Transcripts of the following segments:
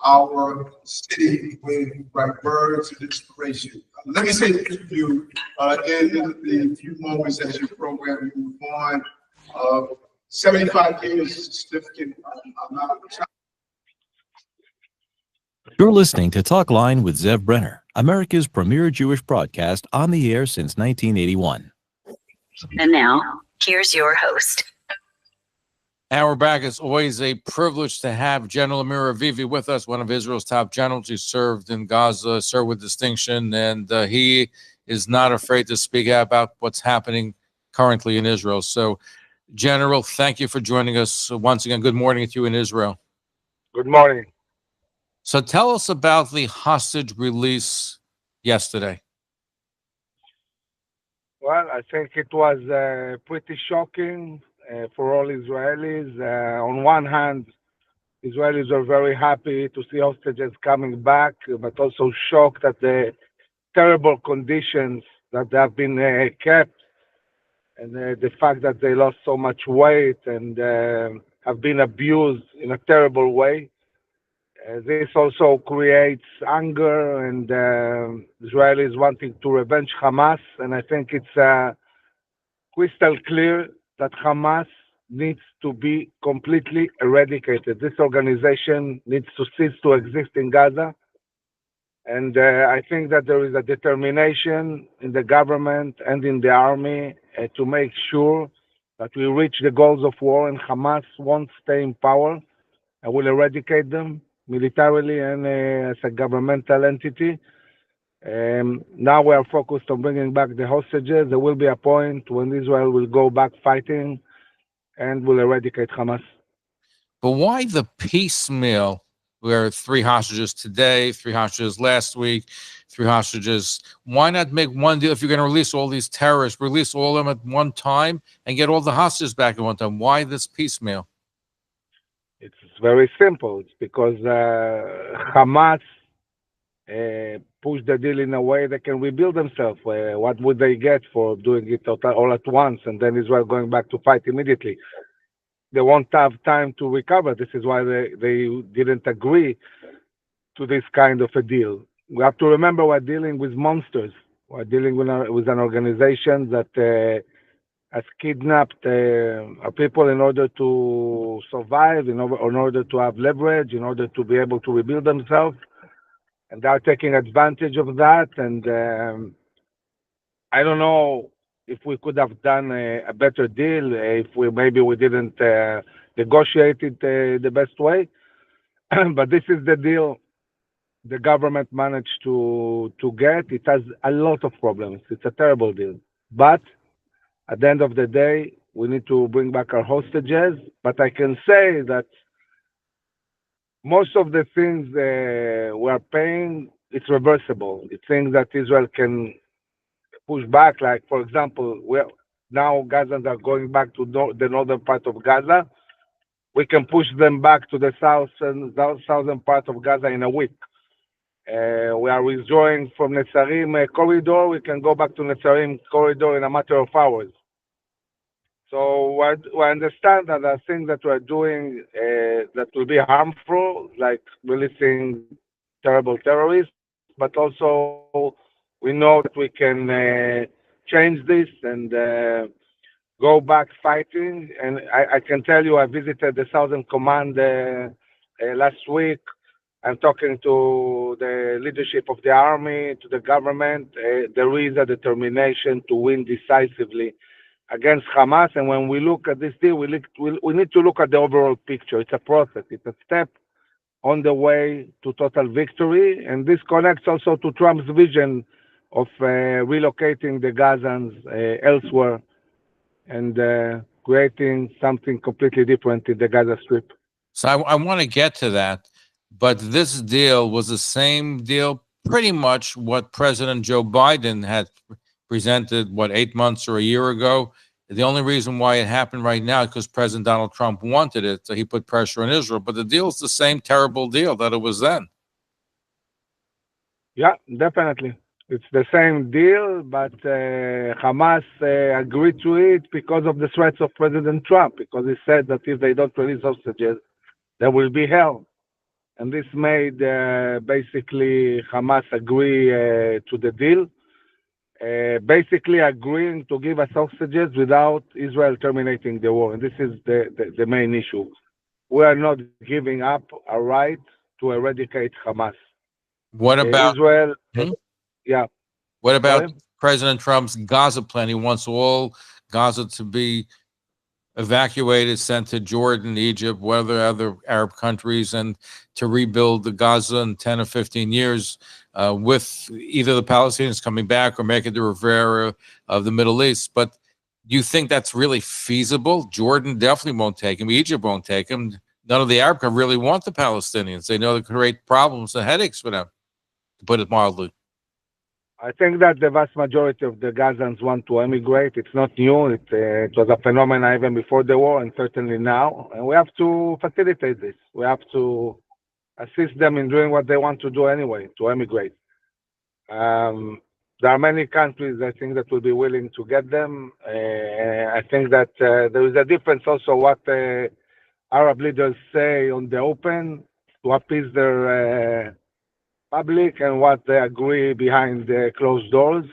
our city with words of inspiration. Let me say to you in the few moments as your program moves on, 75 years is a significant amount of time. You're listening to Talkline with Zev Brenner, America's premier Jewish broadcast on the air since 1981. And now, here's your host. And we're back. It's always a privilege to have General Amir Avivi with us, one of Israel's top generals. He served in Gaza, served with distinction, and he is not afraid to speak out about what's happening currently in Israel. So, General, thank you for joining us once again. Good morning to you in Israel. Good morning. So tell us about the hostage release yesterday. Well, I think it was pretty shocking for all Israelis. On one hand, Israelis are very happy to see hostages coming back, but also shocked at the terrible conditions that they have been kept, and the fact that they lost so much weight and have been abused in a terrible way. This also creates anger and Israelis wanting to revenge Hamas, and I think it's crystal clear that Hamas needs to be completely eradicated. This organization needs to cease to exist in Gaza, and I think that there is a determination in the government and in the army to make sure that we reach the goals of war, and Hamas won't stay in power and will eradicate them militarily and as a governmental entity. Now we are focused on bringing back the hostages. There will be a point when Israel will go back fighting and will eradicate Hamas. But why the piecemeal, where 3 hostages today, 3 hostages last week, 3 hostages? Why not make one deal? If you're going to release all these terrorists, release all of them at one time and get all the hostages back at one time. Why this piecemeal? It's very simple. It's because Hamas pushed the deal in a way they can rebuild themselves. What would they get for doing it all at once and then Israel going back to fight immediately? They won't have time to recover. This is why they didn't agree to this kind of a deal. We have to remember we're dealing with monsters. We're dealing with an organization that has kidnapped people in order to survive, in order to have leverage, in order to be able to rebuild themselves. And they are taking advantage of that. And I don't know if we could have done a better deal, if maybe we didn't negotiate it the best way. But this is the deal the government managed to get. It has a lot of problems. It's a terrible deal. But at the end of the day, we need to bring back our hostages. But I can say that most of the things we are paying, it's reversible. It's things that Israel can push back. Like, for example, now Gazans are going back to the northern part of Gaza. We can push them back to the southern part of Gaza in a week. We are withdrawing from Netzarim corridor. We can go back to Netzarim corridor in a matter of hours. So we understand that there are things that we're doing that will be harmful, like releasing terrible terrorists, but also we know that we can change this and go back fighting. And I can tell you I visited the Southern Command last week. I'm talking to the leadership of the army, to the government. There is a determination to win decisively against Hamas, and when we look at this deal, we need to look at the overall picture. It's a process. It's a step on the way to total victory, and this connects also to Trump's vision of relocating the Gazans elsewhere and creating something completely different in the Gaza Strip. So I want to get to that, but this deal was the same deal, pretty much what President Joe Biden had presented, 8 months or a year ago. The only reason why it happened right now is because President Donald Trump wanted it, so he put pressure on Israel. But the deal is the same terrible deal that it was then. Yeah, definitely. It's the same deal, but Hamas agreed to it because of the threats of President Trump, because he said that if they don't release hostages, there will be hell. and this made basically Hamas agree to the deal, basically agreeing to give us hostages without Israel terminating the war. And this is the main issue. We are not giving up our right to eradicate Hamas. What about Israel? Hmm? Yeah. what about Sorry? President Trump's Gaza plan? He wants all Gaza to be evacuated, sent to Jordan, Egypt, whether other Arab countries, and to rebuild the Gaza in 10 or 15 years with either the Palestinians coming back or making the Rivera of the Middle East. But do you think that's really feasible? Jordan definitely won't take him. Egypt won't take him. None of the Arab countries really want the Palestinians. They know they create problems and headaches for them, to put it mildly. I think that the vast majority of the Gazans want to emigrate. It's not new. It was a phenomenon even before the war and certainly now. And we have to facilitate this. We have to assist them in doing what they want to do anyway, to emigrate. There are many countries, I think, that will be willing to get them. I think that there is a difference also what Arab leaders say on the open to appease their public and what they agree behind the closed doors.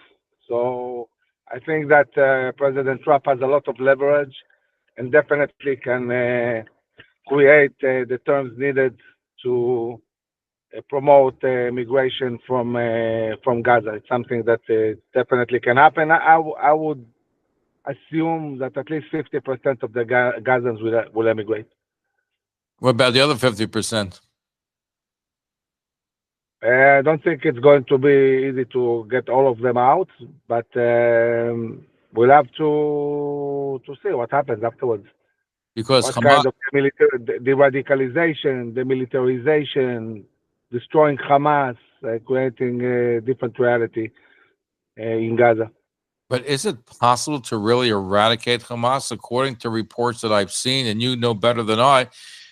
So I think that President Trump has a lot of leverage and definitely can create the terms needed to promote migration from Gaza. It's something that definitely can happen. I would assume that at least 50% of the Gazans will emigrate. What about the other 50%? I don't think it's going to be easy to get all of them out, but we'll have to see what happens afterwards. Because What Hamas, kind of de-radicalization, demilitarization, destroying Hamas, creating a different reality in Gaza. but is it possible to really eradicate Hamas? According to reports that I've seen, and you know better than I,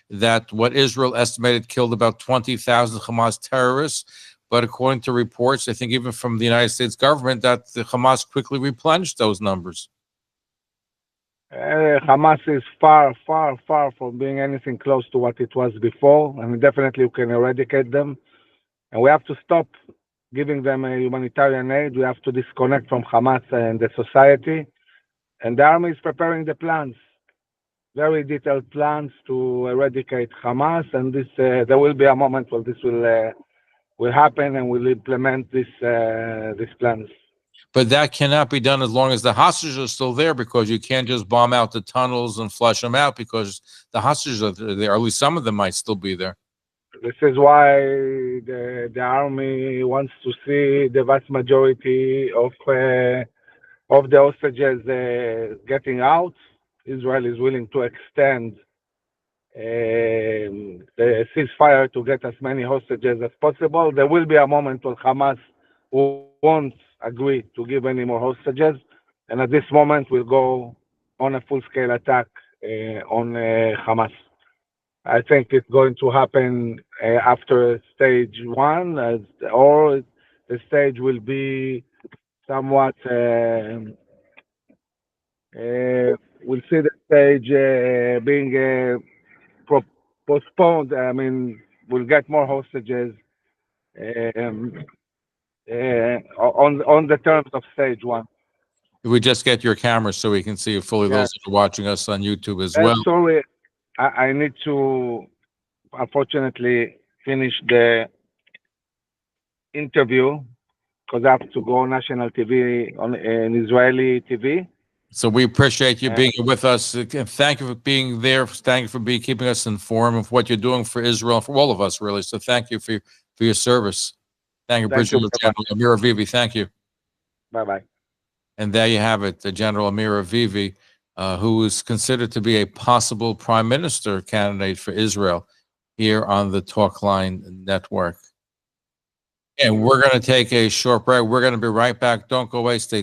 that what Israel estimated killed about 20,000 Hamas terrorists. But according to reports, I think even from the United States government, that the Hamas quickly replenished those numbers. Hamas is far, far, far from being anything close to what it was before. And definitely we can eradicate them. And we have to stop giving them a humanitarian aid. We have to disconnect from Hamas and the society. And the army is preparing the plans, very detailed plans to eradicate Hamas. And this there will be a moment where this will happen and we'll implement these plans. But that cannot be done as long as the hostages are still there, because you can't just bomb out the tunnels and flush them out, because the hostages are there, or at least some of them might still be there. This is why the army wants to see the vast majority of the hostages getting out. Israel is willing to extend the ceasefire to get as many hostages as possible. There will be a moment when Hamas won't agree to give any more hostages, and at this moment we'll go on a full-scale attack on Hamas. I think it's going to happen after stage one, or the stage will be somewhat. We'll see the stage being postponed. I mean, we'll get more hostages on the terms of stage one. We just get your camera so we can see you fully. Yes. Those that are watching us on YouTube as well. Sorry, I need to, unfortunately, finish the interview because I have to go on national TV, on an Israeli TV. So we appreciate you being with us. Thank you for being there. Thank you for keeping us informed of what you're doing for Israel, for all of us, really. So thank you for your service. Thank you, General Amir Avivi. Thank you. Bye-bye. And there you have it, the General Amir Avivi, who is considered to be a possible prime minister candidate for Israel here on the Talkline network. And we're going to take a short break. We're going to be right back. Don't go away. Stay